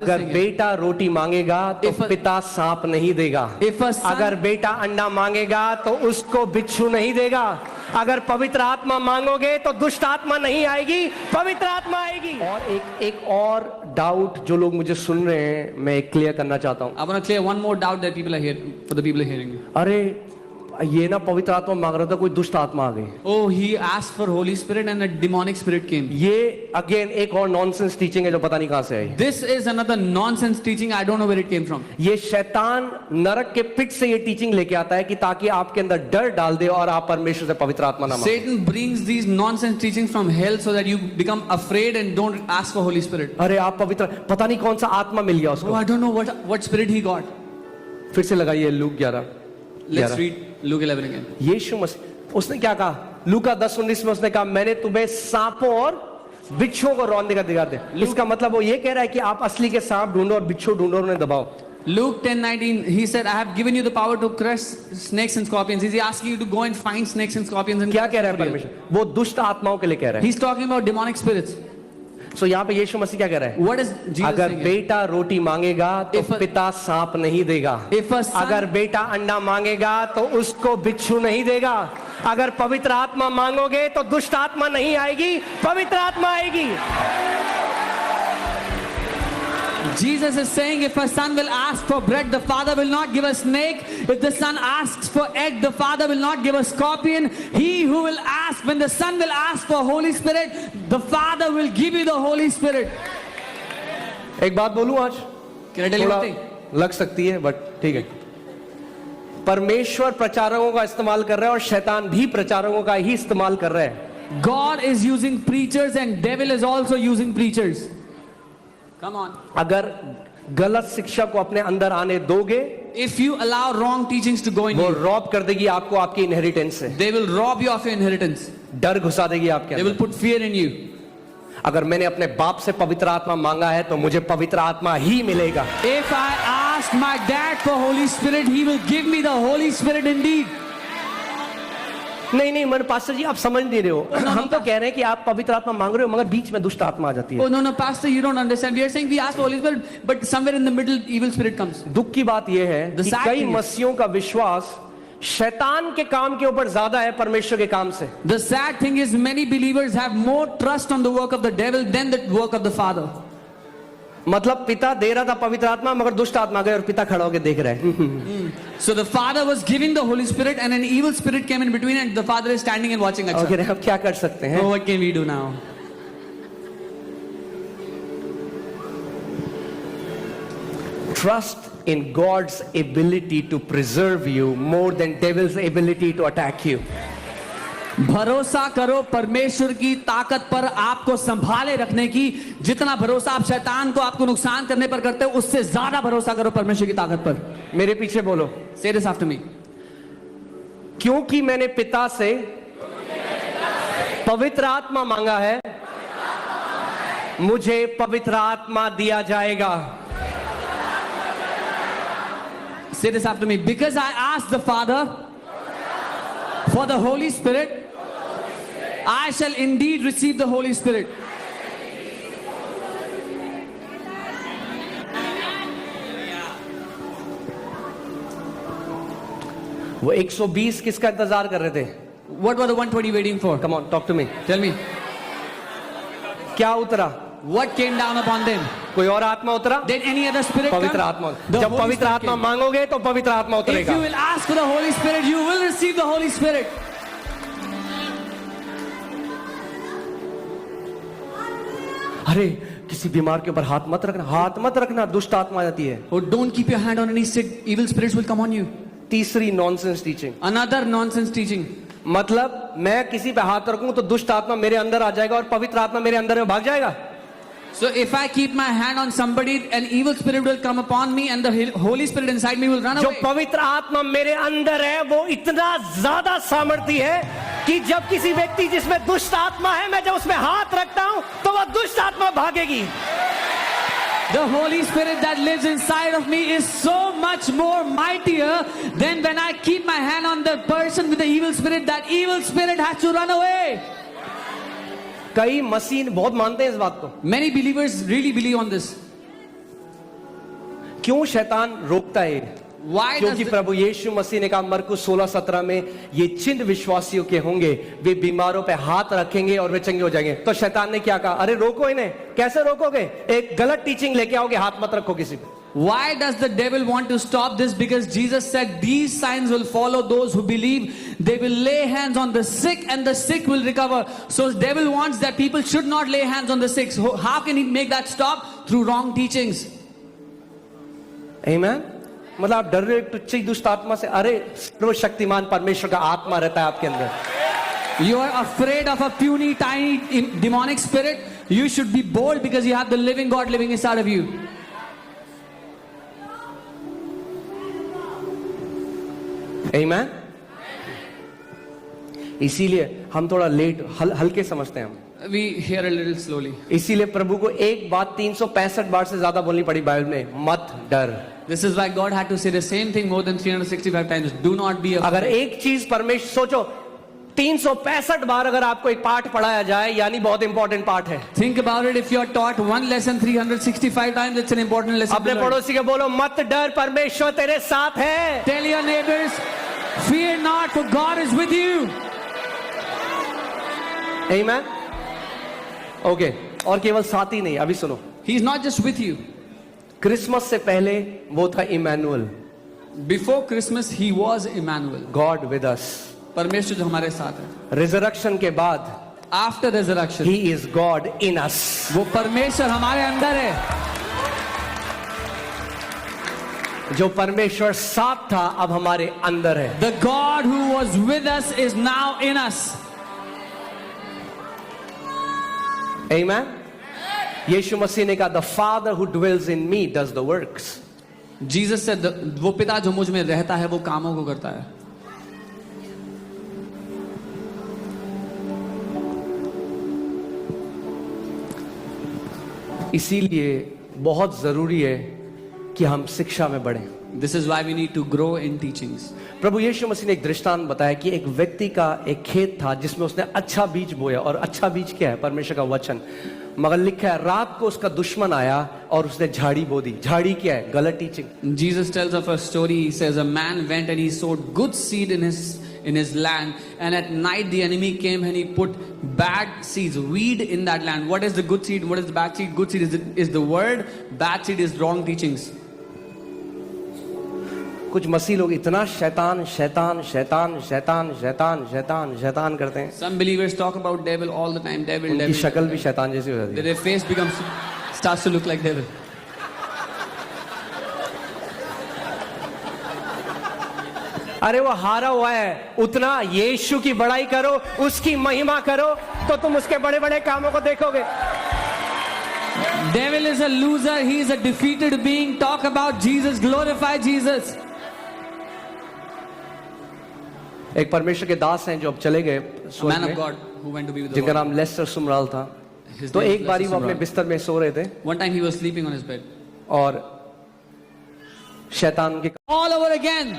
अगर बेटा रोटी मांगेगा तो पिता सांप नहीं देगा। अगर बेटा अंडा मांगेगा तो उसको बिच्छू नहीं देगा। अगर पवित्र आत्मा मांगोगे तो दुष्ट आत्मा नहीं आएगी, पवित्र आत्मा आएगी। और एक और डाउट जो लोग मुझे सुन रहे हैं, मैं क्लियर करना चाहता हूँ। I want to clear one more doubt that people are here for the people hearing. अरे ये ना पवित्र आत्मा मांग रहा था, कोई दुष्ट आत्मा आ गई। Oh, he asked for Holy Spirit and a demonic spirit came. ये अगेन एक और नॉनसेंस टीचिंग है जो पता नहीं कहां से आई। This is another nonsense teaching. I don't know where it came from. ये शैतान नरक के पिट से ये टीचिंग लेके आता है कि ताकि आपके अंदर डर डाल दे और आप परमेश्वर से पवित्र आत्मा ना मांगो। Satan brings these nonsense teachings from hell so that you become afraid and don't ask for Holy Spirit. अरे आप पवित्र, पता नहीं कौन सा आत्मा मिल गया उसको। Oh, I don't know what spirit he got. फिर से लगाइए look 11। Let's read Luke 11 again. यीशु मसीह उसने क्या कहा? लूका 10:19 में उसने कहा मैंने तुम्हें सांपों और बिच्छुओं को रौंदने का अधिकार दिया। इसका मतलब वो ये कह रहा है कि आप असली के सांप ढूंढो और बिच्छू ढूंढो और उन्हें दबाओ। Luke 10:19, he said, I have given you the power to crush snakes and scorpions. Is he asking you to go and find snakes and scorpions? And क्या कह रहा है परमेश्वर? वो दुष्ट आत्माओं के लिए कह रहा है। He's talking about demonic spirits. सो यहाँ पे यीशु मसीह क्या कह रहा है? What is Jesus अगर saying? बेटा रोटी मांगेगा तो पिता सांप नहीं देगा। अगर बेटा अंडा मांगेगा तो उसको बिच्छू नहीं देगा। अगर पवित्र आत्मा मांगोगे तो दुष्ट आत्मा नहीं आएगी, पवित्र आत्मा आएगी। Jesus is saying, if a son will ask for bread, the father will not give a snake. If the son asks for egg, the father will not give a scorpion. He who will ask, when the son will ask for Holy Spirit, the father will give you the Holy Spirit. एक बात बोलूं आज? Can I tell you थोड़ा one thing? लग सकती है but ठीक है। परमेश्वर प्रचारकों का इस्तेमाल कर रहा है और शैतान भी प्रचारकों का ही इस्तेमाल कर रहा है। God is using preachers and devil is also using preachers. Come on. अगर गलत शिक्षा को अपने अंदर आने दोगे, If you allow wrong teachings to go in वो you, रॉब कर देगी आपको आपकी इनहेरिटेंस से। they will rob you of your inheritance. डर घुसा देगी आपके They will अंदर। put fear in you. अगर मैंने अपने बाप से पवित्र आत्मा मांगा है तो मुझे पवित्र आत्मा ही मिलेगा। If I ask my dad for Holy Spirit, he will give me the Holy Spirit indeed. नहीं मन पास्टर जी आप समझ नहीं रहे हो। हम तो कह रहे हैं कि आप पवित्र आत्मा मांग रहे हो मगर बीच में दुष्ट आत्मा आ जाती है। Oh no, pastor, you don't understand. We are saying we ask for Holy Spirit, but somewhere in the middle, evil spirit comes. दुख की बात यह है कि कई मसीहों का विश्वास शैतान के काम के ऊपर ज्यादा है परमेश्वर के काम से। The sad thing is many believers have more trust on the work of the devil than the work of the Father. मतलब पिता दे रहा था पवित्र आत्मा मगर दुष्ट आत्मा गए और पिता खड़ा होकर देख रहा है। So the Father was giving the Holy Spirit and an evil spirit came in between and the Father is standing and watching. Okay, अब क्या कर सकते हैं? So what can we do now? Trust in God's ability to preserve you more than devil's ability to attack you. भरोसा करो परमेश्वर की ताकत पर आपको संभाले रखने की। जितना भरोसा आप शैतान को आपको नुकसान करने पर करते हो उससे ज्यादा भरोसा करो परमेश्वर की ताकत पर। मेरे पीछे बोलो। Say this after me. क्योंकि मैंने पिता से पवित्र आत्मा मांगा है, मुझे पवित्र आत्मा दिया जाएगा। Say this after me. Because I asked the Father for the Holy Spirit, I shall indeed receive the Holy Spirit. वो 120 किसका इंतजार कर रहे थे? What were the 120 waiting for? Come on, talk to me. Tell me. क्या उतरा? What came down upon them? कोई और आत्मा उतरा? Did any other spirit पवित्र come? आत्मा। The जब Holy पवित्र Spirit आत्मा came. मांगोगे तो पवित्र आत्मा If उतरेगा। you will ask for the Holy Spirit, you will receive the Holy Spirit. अरे किसी बीमार के ऊपर हाथ मत रखना, हाथ मत रखना, दुष्ट आत्मा आ जाती है। Oh, don't keep your hand on any sick. Evil spirits will come on you. तीसरी nonsense teaching. Another nonsense teaching. मतलब मैं किसी पे हाथ रखूं तो दुष्ट आत्मा मेरे अंदर आ जाएगा और पवित्र आत्मा मेरे अंदर में भाग जाएगा। So if I keep my hand on somebody, an evil spirit will come upon me and the Holy Spirit inside me will run जो away. पवित्र आत्मा मेरे अंदर है वो इतना ज्यादा सामर्थ्य है कि जब किसी व्यक्ति जिसमें दुष्ट आत्मा है, मैं जब उसमें हाथ रखता हूं तो वह दुष्ट आत्मा भागेगी। The Holy Spirit that lives inside of me is so much more mightier than when I keep my hand on the person with the evil spirit. That evil spirit has to run away. कई मसीह बहुत मानते हैं इस बात को। Many believers really believe on this. क्यों शैतान रोकता है? Why does क्योंकि प्रभु यीशु मसीह ने कहा मरकुस 16:17 में, ये चिन्ह विश्वासियों के होंगे, वे बीमारों पे हाथ रखेंगे और वे चंगे हो जाएंगे। तो शैतान ने क्या कहा? अरे रोको इन्हें। कैसे रोकोगे? एक गलत टीचिंग लेके आओगे, हाथ मत रखो किसी पे। Why does the devil want to stop this? Because Jesus said these signs will follow those who believe. They will lay hands on the sick and the sick will recover. So the devil wants that people should not lay hands on the sick. So how can he make that stop? Through wrong teachings. Amen? मतलब आप डर रहे हो टुच्ची दुष्ट आत्मा से? अरे सर्वशक्तिमान परमेश्वर का आत्मा रहता है आपके अंदर। You are afraid of a puny, tiny demonic spirit. You should be bold because you have the living God living inside of you. Amen? इसीलिए हम थोड़ा लेट हल्के समझते हैं हम। We hear a little slowly. इसीलिए प्रभु को एक बात 365 बार से ज्यादा बोलनी पड़ी बाइबल में, मत डर। This is why God had to say the same thing more than 365 times. Do not be afraid. अगर एक चीज परमेश्वर, सोचो 365 बार अगर आपको एक पाठ पढ़ाया जाए, यानी बहुत इंपॉर्टेंट पाठ है। Think about it. If you are taught one lesson 365 times, it's an important lesson. अपने पड़ोसी को बोलो, मत डर, परमेश्वर तेरे साथ है। Tell your neighbors, fear not, for God is with you. Amen? Okay, और केवल साथ ही नहीं, अभी सुनो। He is not just with you. Christmas से पहले वो था Emmanuel, Before Christmas, he was Emmanuel. God with us. परमेश्वर जो हमारे साथ है। रिजरेक्शन के बाद After resurrection, he is God in us. वो परमेश्वर हमारे अंदर है। जो परमेश्वर साथ था अब हमारे अंदर है। The God who was with us is now in us. Amen? यीशु मसीह ने कहा, the father who dwells in me does the works. Jesus said, वो पिता जो मुझ में रहता है वो कामों को करता है। इसीलिए बहुत जरूरी है कि हम शिक्षा में बढ़ें। This is why we need to grow in teachings. प्रभु यीशु मसीह ने एक दृष्टांत बताया कि एक व्यक्ति का एक खेत था जिसमें उसने अच्छा बीज बोया, और अच्छा बीज क्या है? परमेश्वर का वचन। मगर लिखा है रात को उसका दुश्मन आया और उसने झाड़ी बो दी। झाड़ी क्या है? गलत teaching. Jesus tells of a story. He says a man went and he sowed good seed in his land, and at night the enemy came and he put bad seeds, weed in that land. What is the good seed? What is the bad seed? Good seed is the word. Bad seed is wrong teachings. कुछ मसीह लोग इतना शैतान शैतान शैतान शैतान शैतान शैतान शैतान करते हैं। Some believers talk about devil all the time. Devil, उनकी devil. शक्ल भी शैतान जैसी हो जाती है। Their face starts to look like devil. अरे वो हारा हुआ है, उतना यीशु की बड़ाई करो, उसकी महिमा करो, तो तुम उसके बड़े बड़े कामों को देखोगे। Devil is a loser. He is a defeated being. Talk about Jesus. Glorify Jesus. एक परमेश्वर के दास हैं जो अब चले गए A man of God who went to be with the जिनका Lord. नाम लेस्टर सुमराल था। His तो name is एक बारी Lester वो अपने Sumrall. बिस्तर में सो रहे थे One time he was sleeping on his bed. और शैतान के All over again.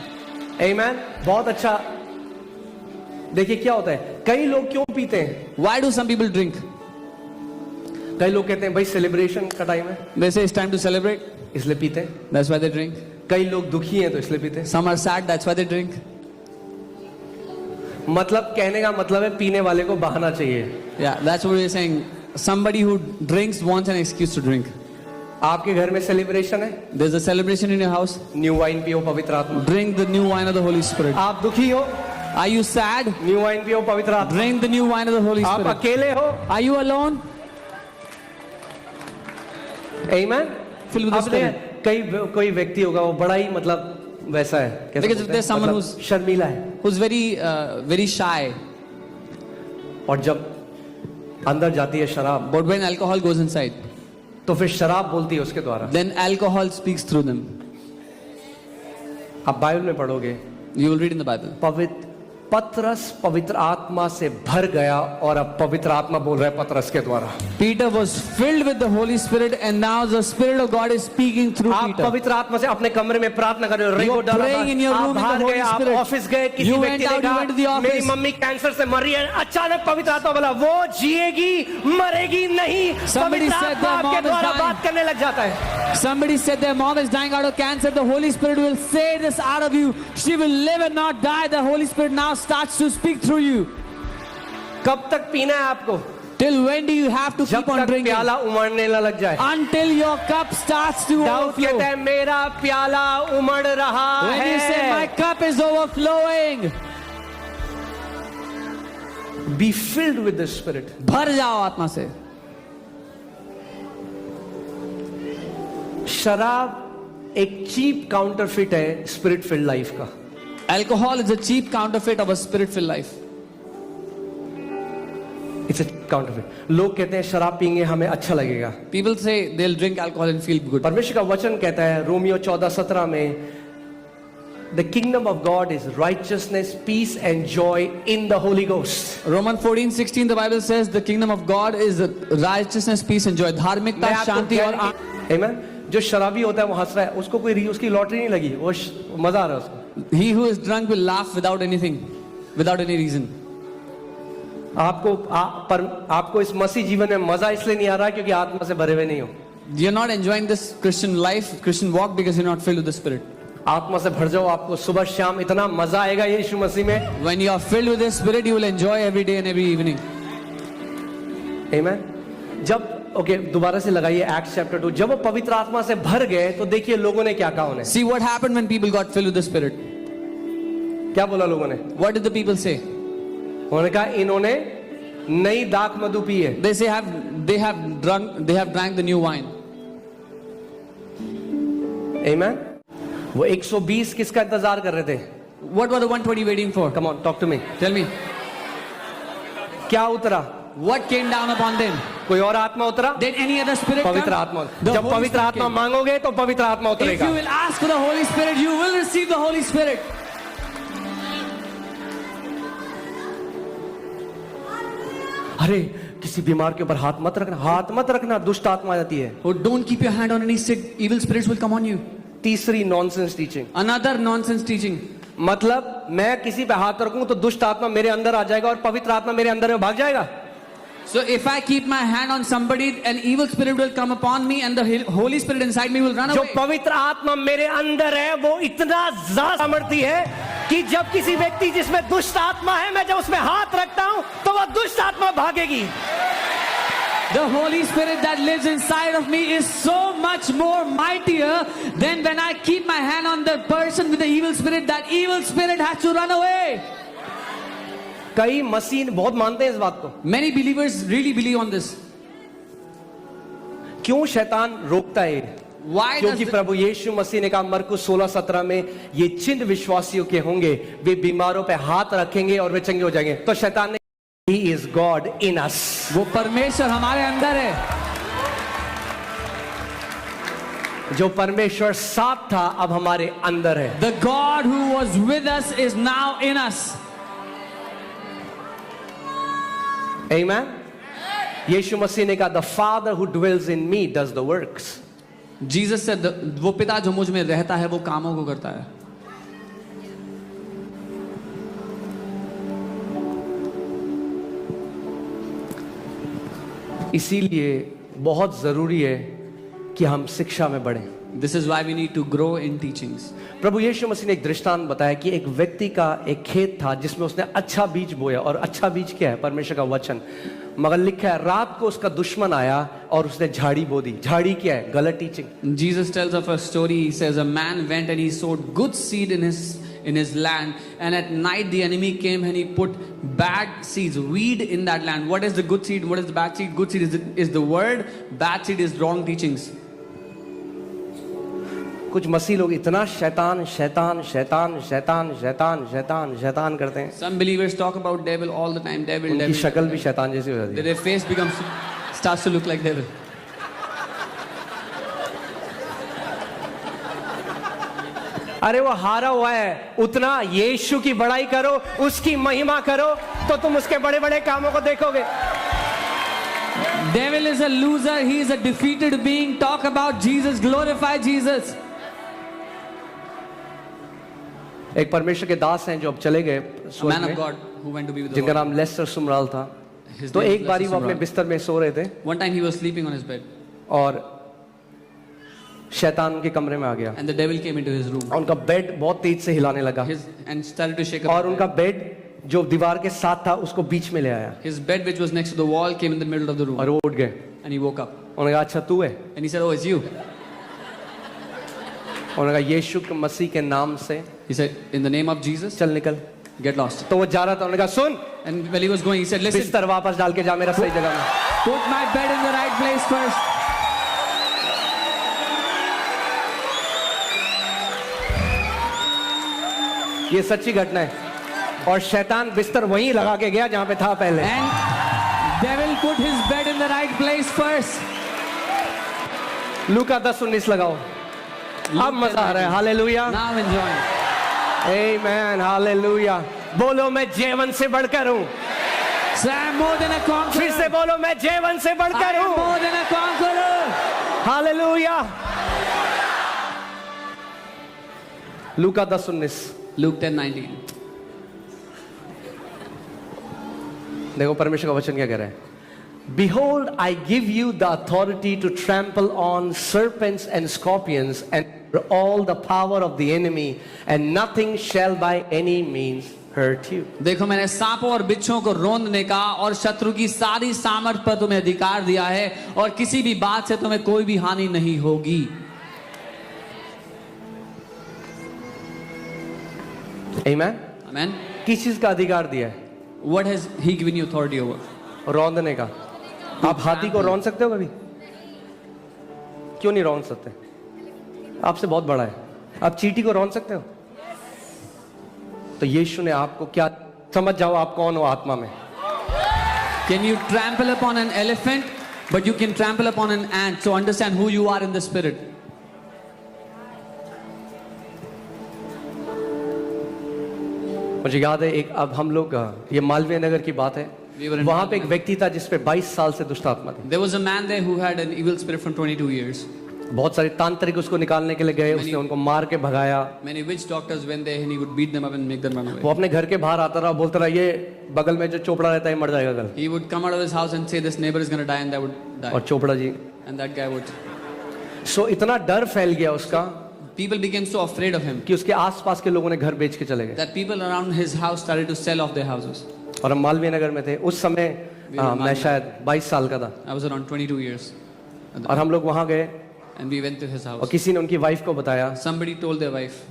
आमीन। बहुत अच्छा। देखिए क्या होता है, कई लोग क्यों पीते हैं? Why do some people drink? कई लोग कहते हैं भाई सेलिब्रेशन का टाइम है They say it's time to celebrate. इसलिए पीते हैं। That's why they drink. कई लोग दुखी हैं तो इसलिए पीते हैं। Some are sad. That's why they drink. मतलब कहने का मतलब है पीने वाले को बहाना चाहिए। Yeah, that's what we're saying. Somebody who drinks wants an excuse to drink. आपके घर में सेलिब्रेशन है, There's a celebration in your house. New wine पियो, पवित्र आत्मा। Drink the new wine of the Holy Spirit. आप दुखी हो, Are you sad? New wine पियो, पवित्र आत्मा। Drink the new wine of the Holy आप Spirit. अकेले हो, Are you alone? आमीन। Filled with the आपने Spirit. कोई व्यक्ति होगा वो बड़ा ही मतलब वैसा है, कैसे Because बोलते there's हैं? someone मतलब who's- शर्मीला है, Who's very shy. और जब अंदर जाती है शराब But when alcohol goes inside, तो फिर शराब बोलती है उसके द्वारा। then alcohol speaks through them. आप बाइबल में पढ़ोगे, You will read in the Bible. पवित्र पतरस पवित्र आत्मा से भर गया और अब पवित्र आत्मा बोल रहा है पतरस के द्वारा। Peter was filled with the Holy Spirit, and now the Spirit of God is speaking through आप Peter. पवित्र आत्मा से अपने कमरे में प्रार्थना कर रहे हो, You are praying in your room in the बाहर Holy गए, आप Spirit. ऑफिस गए, किसी You व्यक्ति went ने out, you went to the कहा office. मेरी मम्मी कैंसर से मर रही है, अचानक पवित्र आत्मा बोला वो जिएगी मरेगी नहीं। Somebody पवित्र said आत्मा their mom आपके is द्वारा dying. बात करने लग जाता है। Somebody said their mom is dying out of cancer. The Holy Spirit will say this out of you. She will live and not die. The Holy Spirit now starts to speak through you. कब तक पीना है आपको? Till when do you have to जब keep on तक drinking? प्याला उमड़ने न लग जाए। Until your cup starts to Dawood overflow. कहता है मेरा प्याला उमड़ रहा When you say my है। cup is overflowing, Be filled with the Spirit. भर जाओ आत्मा से। शराब एक चीप काउंटरफिट है स्पिरिट फिल्ड लाइफ का। Alcohol is a cheap counterfeit of a spirit-filled life. It's a counterfeit. लोग कहते हैं शराब पीएंगे हमें अच्छा लगेगा। People say they'll drink alcohol and feel good. परमेश्वर का वचन कहता है रोमियो 14:17 में the kingdom of God is righteousness peace and joy in the Holy Ghost. Romans 14:16 the Bible says the kingdom of God is righteousness, peace and joy. धार्मिकता, शांति और आमेन। जो शराबी होता है वो हंस रहा है, उसको कोई उसकी लॉटरी नहीं लगी, वो मजा आ रहा है उसको। He who is drunk will laugh without anything, without any reason. आपको इस मसीह जीवन में मजा इसलिए नहीं आ रहा है क्योंकि आत्मा से भरे हुए नहीं हो। You're not enjoying this Christian life, Christian walk because you're not filled with the Spirit. आत्मा से भर जाओ, आपको सुबह शाम इतना मजा आएगा यीशु मसीह में। When you are filled with the Spirit, you will enjoy every day and every evening. आमेन। जब दोबारा से लगाइए एक्ट्स चैप्टर 2। जब वो पवित्र आत्मा से भर गए तो देखिए लोगों ने क्या कहा उन्हें। See what happened when people got filled with the Spirit. क्या बोला लोगों ने? What did the people say? उन्होंने कहा इन्होंने नई दाख मधु पी है। They say they have drank the new wine. आमेन। वो 120 किसका इंतजार कर रहे थे? What were the 120 waiting for? Come on, talk to me. Tell me. क्या उतरा? What came down upon them? कोई और आत्मा उतरा? Did any other spirit पवित्र come? आत्मा। The जब Holy पवित्र Spirit आत्मा came. मांगोगे तो पवित्र आत्मा If उतरेगा। you will ask for the Holy Spirit, you will receive the Holy Spirit. अरे किसी बीमार के ऊपर हाथ मत रखना, हाथ मत रखना, दुष्ट आत्मा आ जाती है। Oh, don't keep your hand on any sick. Evil spirits will come on you. तीसरी nonsense teaching. Another nonsense teaching. मतलब मैं किसी पे हाथ रखूं तो दुष्ट आत्मा मेरे अंदर आ जाएगा और पवित्र आत्मा मेरे अंदर में भाग जाएगा। So if I keep my hand on somebody, an evil spirit will come upon me and the Holy Spirit inside me will run जो away. पवित्र आत्मा मेरे अंदर है वो इतना ज्यादा सामर्थी है कि जब किसी व्यक्ति जिसमें दुष्ट आत्मा है, मैं जब उसमें हाथ रखता हूं तो वह दुष्ट आत्मा भागेगी। The Holy Spirit that lives inside of me is so much more mightier than when I keep my hand on the person with the evil spirit. That evil spirit has to run away. कई मसीह बहुत मानते हैं इस बात को। Many believers really believe on this. क्यों शैतान रोकता है? Why does क्योंकि प्रभु यीशु मसीह ने कहा मरकुस 16:17 में ये चिन्ह विश्वासियों के होंगे, वे बीमारों पे हाथ रखेंगे और वे चंगे हो जाएंगे। तो शैतान ने He is God in us. वो परमेश्वर हमारे अंदर है। जो परमेश्वर साथ था अब हमारे अंदर है। The God who was with us is now in us. Amen. यीशु मसीह ने कहा The Father who dwells in me does the works. Jesus said वो पिता जो मुझ में रहता है वो कामों को करता है। इसीलिए बहुत जरूरी है कि हम शिक्षा में बढ़ें। This is why we need to grow in teachings. प्रभु यीशु मसीह ने एक दृष्टांत बताया कि एक व्यक्ति का एक खेत था जिसमें उसने अच्छा बीज बोया, और अच्छा बीज क्या है? परमेश्वर का वचन। मगर लिखा है रात को उसका दुश्मन आया और उसने झाड़ी बो दी। झाड़ी क्या है? गलत teaching. Jesus tells of a story. He says a man went and he sowed good seed in his land, and at night the enemy came and he put bad seeds, weed in that land. What is the good seed? What is the bad seed? Good seed is the word, bad seed is wrong teachings. कुछ मसीह लोग इतना शैतान शैतान शैतान शैतान शैतान शैतान शैतान करते हैं। Some believers talk about devil all the time. Devil, उनकी devil. शक्ल भी शैतान जैसी हो जाती है। Their face starts to look like devil. अरे वो हारा हुआ है, उतना यीशु की बड़ाई करो, उसकी महिमा करो, तो तुम उसके बड़े बड़े कामों को देखोगे। Devil is a loser. He is a defeated being. Talk about Jesus. Glorify Jesus. एक परमेश्वर के दास हैं जो अब चले गए A स्वर्ग man of में, God who went to be with the जिनका Lord. नाम लेस्टर सुमराल था। His तो name is एक बारी Lester वो अपने Sumrall. बिस्तर में सो रहे थे One time he was sleeping on his bed, और शैतान उनके कमरे में आ गया। and the devil came into his room. उनका बेड बहुत तेज से हिलाने लगा And started to shake up. और उनका बेड जो दीवार के साथ था उसको बीच में ले आया His bed, which was next to the wall, came in the middle of the room, और वो उठ गए। and he woke up. उन्होंने कहा अच्छा तू है? And he said, "Oh, it's you." उन्होंने कहा यीशु के मसीह के नाम से He said, "In the name of Jesus, चल निकल। get lost." तो वो जा रहा था, उन्होंने कहा सुन, And while he was going, he said, "Listen, बिस्तर वापस डाल के जा मेरा सही जगह में। put my bed in the right place first." ये सच्ची घटना है। और शैतान बिस्तर वहीं लगा के गया जहां पे था पहले। And devil put his bed in the right place first. लूका 10:19 लगाओ। अब मजा आ रहा है। Hallelujah, Now enjoy. आमेन, हालेलुया। बोलो मैं जीवन से बढ़कर हूँ। So I am more than a conqueror. फिर से बोलो मैं जीवन से I बढ़कर am हूँ। more than a conqueror. Hallelujah. Luka 10:19 Luke 10:19. देखो परमेश्वर का वचन क्या कह रहा है। Behold, I give you the authority to trample on serpents and scorpions and all the power of the enemy, and nothing shall by any means hurt you. देखो मैंने सांपों और बिच्छों को रौंदने का और शत्रु की सारी सामर्थ पर तुम्हें अधिकार दिया है और किसी भी बात से तुम्हें कोई भी हानि नहीं होगी। Amen? Amen. किस चीज का अधिकार दिया है? What has he given you authority over? रौंदने का। आप हाथी को रौंद सकते हो कभी? क्यों नहीं रौंद सकते? आपसे बहुत बड़ा है। आप चींटी को रौंद सकते हो? तो यीशु ने आपको क्या, समझ जाओ आप कौन हो आत्मा में। Can you trample upon an elephant, but you can trample upon an ant? So understand who you are in the spirit. मुझे याद है एक, अब हम लोग ये मालवीय नगर की बात है, We were in वहां पे एक व्यक्ति था जिसपे 22 साल से दुष्ट आत्मा थी। There was a man there who had an evil spirit from 22 years. बहुत सारे तांत्रिक उसको निकालने के लिए गए, उसने उनको मार के भगाया। Many witch doctors went there and he would beat them up and make them run away. वो अपने घर के बाहर आता रहा, बोलता रहा ये बगल में जो चोपड़ा रहता है मर जाएगा कल। He would come out of his house and say this neighbor is going to die, and that would die. और Chopra ji, And that guy would. सो इतना डर फैल गया उसका People became so afraid of him कि उसके आसपास के लोगों ने घर बेच के चले गए। that people around his house started to sell off their houses. और हम मालवीय नगर में थे उस समय, मैं शायद 22 साल का था, I was around 22 years. और हम लोग वहां गए And we went to his और house. किसी ने उनकी वाइफ को बताया Somebody told their wife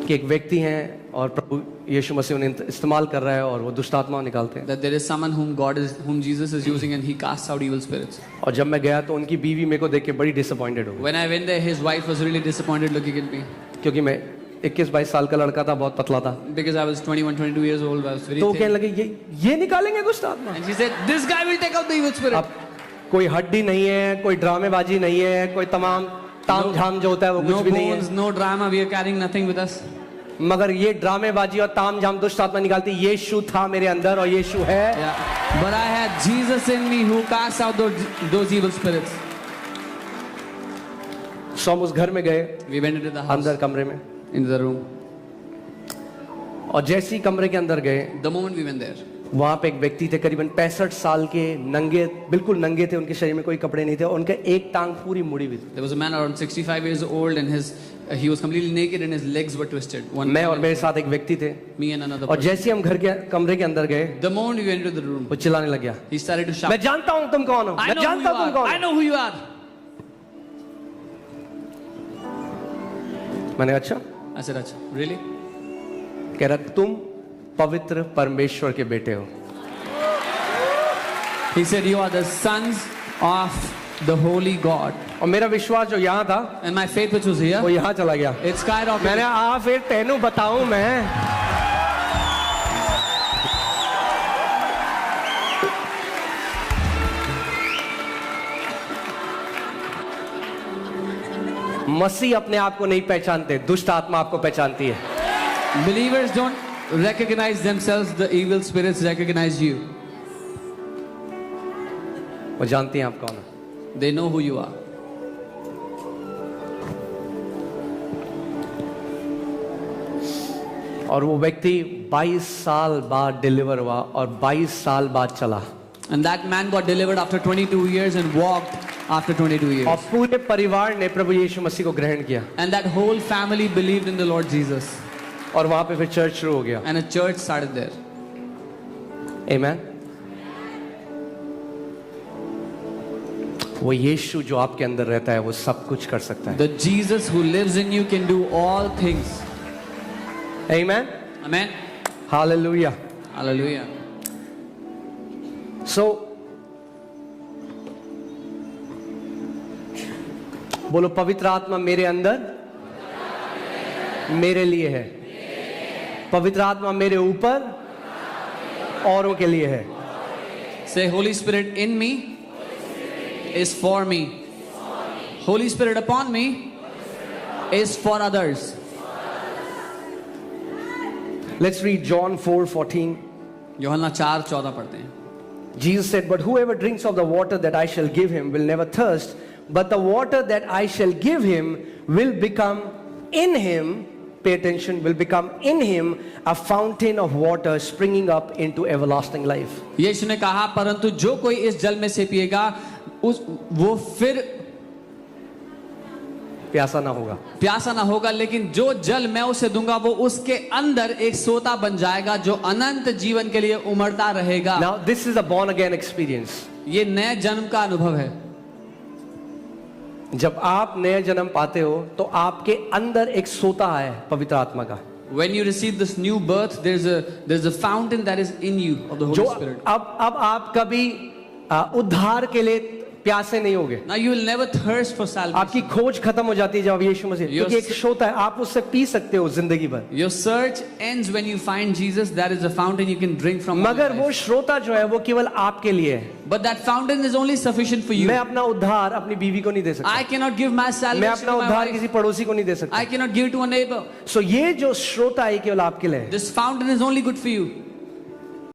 कि एक व्यक्ति हैं और प्रभु यीशु मसीह उन्हें इस्तेमाल कर रहा है और वो दुष्ट आत्मा निकालते हैं। that there is someone whom Jesus is using and he casts out evil spirits. और जब मैं गया तो उनकी बीवी मेरे को देख के बड़ी डिसअपॉइंटेड हो गई, When I went there, his wife was really disappointed looking at me क्योंकि मैं 21-22 साल का लड़का था, बहुत पतला था। because I was 21, 22 years old. I was very तो वो thin. कहने लगे ये निकालेंगे दुष्ट आत्मा। And she said, "This guy will take out the evil spirit." अब कोई हड्डी नहीं है, कोई ड्रामेबाजी नहीं है, कोई तमाम ताम झाम जो होता है वो No कुछ भी नहीं bones, है, no drama. We are carrying nothing with us. मगर ये ड्रामेबाजी और ताम झाम दुष्ट आत्मा निकालती यीशु था मेरे अंदर और यीशु है। Yeah. But I had Jesus in me who casts out those evil spirits. सो हम उस घर में गए, We went into the house, अंदर कमरे में, into the room. और जैसे ही कमरे के अंदर गए The moment we went there, वहां पे एक व्यक्ति थे करीबन 65 साल के, नंगे, बिल्कुल नंगे थे, उनके शरीर में कोई कपड़े नहीं थे, उनके एक टांग पूरी मुड़ी हुई थी। there was a man around 65 years old and he was completely naked and his legs were twisted. मैं और मेरे साथ एक व्यक्ति थे, Me and another और person. जैसे ही हम घर के कमरे के अंदर गए The moment we went into the room, वो चिल्लाने लग गया, he started to shout. मैं जानता हूं तुम कौन हो, I मैं know who जानता you हूं तुम are. कौन I हो। know who you are. मैंने अच्छा, I said, "Acha, really?" कह रहा तुम पवित्र परमेश्वर के बेटे हो। He said, "You are the sons of the holy God." और मेरा विश्वास जो यहाँ था And my faith, which was वो here, यहाँ चला गया। it skyrocketed. मैंने फिर तेनू बताऊं मैं, मसीह अपने आप को नहीं पहचानते, दुष्ट आत्मा आपको पहचानती है. Believers don't recognize themselves, the evil spirits recognize you. वो जानती हैं आप कौन है. They know who you are. और वो व्यक्ति 22 साल बाद डिलीवर हुआ और 22 साल बाद चला. And that man got delivered after 22 years and walked after 22 years. और पूरे परिवार ने प्रभु यीशु मसीह को ग्रहण किया. And that whole family believed in the Lord Jesus. और वहां पे फिर चर्च शुरू हो गया. And a church started there. आमेन. वो यीशु जो आपके अंदर रहता है वो सब कुछ कर सकता है. The Jesus who lives in you can do all things. Amen. Amen. Hallelujah. Hallelujah. सो बोलो, पवित्र आत्मा मेरे अंदर मेरे लिए है. पवित्र आत्मा मेरे ऊपर औरों के लिए है. Say, Holy Spirit in me is for me. Holy Spirit upon me is for others. Let's read John 4:14. यूहन्ना 4:14 पढ़ते हैं. Jesus said, "But whoever drinks of the water that I shall give him will never thirst, but the water that I shall give him will become in him," pay attention, "will become in him a fountain of water springing up into everlasting life." यीशु ने कहा, परंतु जो कोई इस जल में से पिएगा वो फिर प्यासा ना होगा. प्यासा ना होगा, लेकिन जो जल मैं उसे दूंगा वो उसके अंदर एक सोता बन जाएगा जो अनंत जीवन के लिए उमड़ता रहेगा. Now this is a born again experience. ये नए जन्म का अनुभव है. जब आप नए जन्म पाते हो तो आपके अंदर एक सोता है पवित्र आत्मा का. When you receive this new birth, there's a fountain that is in you of the Holy जो Spirit. अब आप कभी उद्धार के लिए प्यासे नहीं होगे. Now you will never thirst for salvation. आपकी खोज खत्म हो जाती है जब यीशु मसीह, क्योंकि एक सोता है, आप उससे पी सकते हो जिंदगी भर. Your search ends when you find Jesus. That is a fountain you can drink from. मगर वो श्रोता जो है वो केवल आपके लिए है. But that fountain is only sufficient for you. मैं अपना उद्धार अपनी बीवी को नहीं दे सकता. I cannot give my मैं salvation अपना to my उद्धार wife. किसी पड़ोसी को नहीं दे सकता. I cannot give to a neighbor. सो ये जो श्रोता है केवल आपके लिए है. This fountain is only good for you.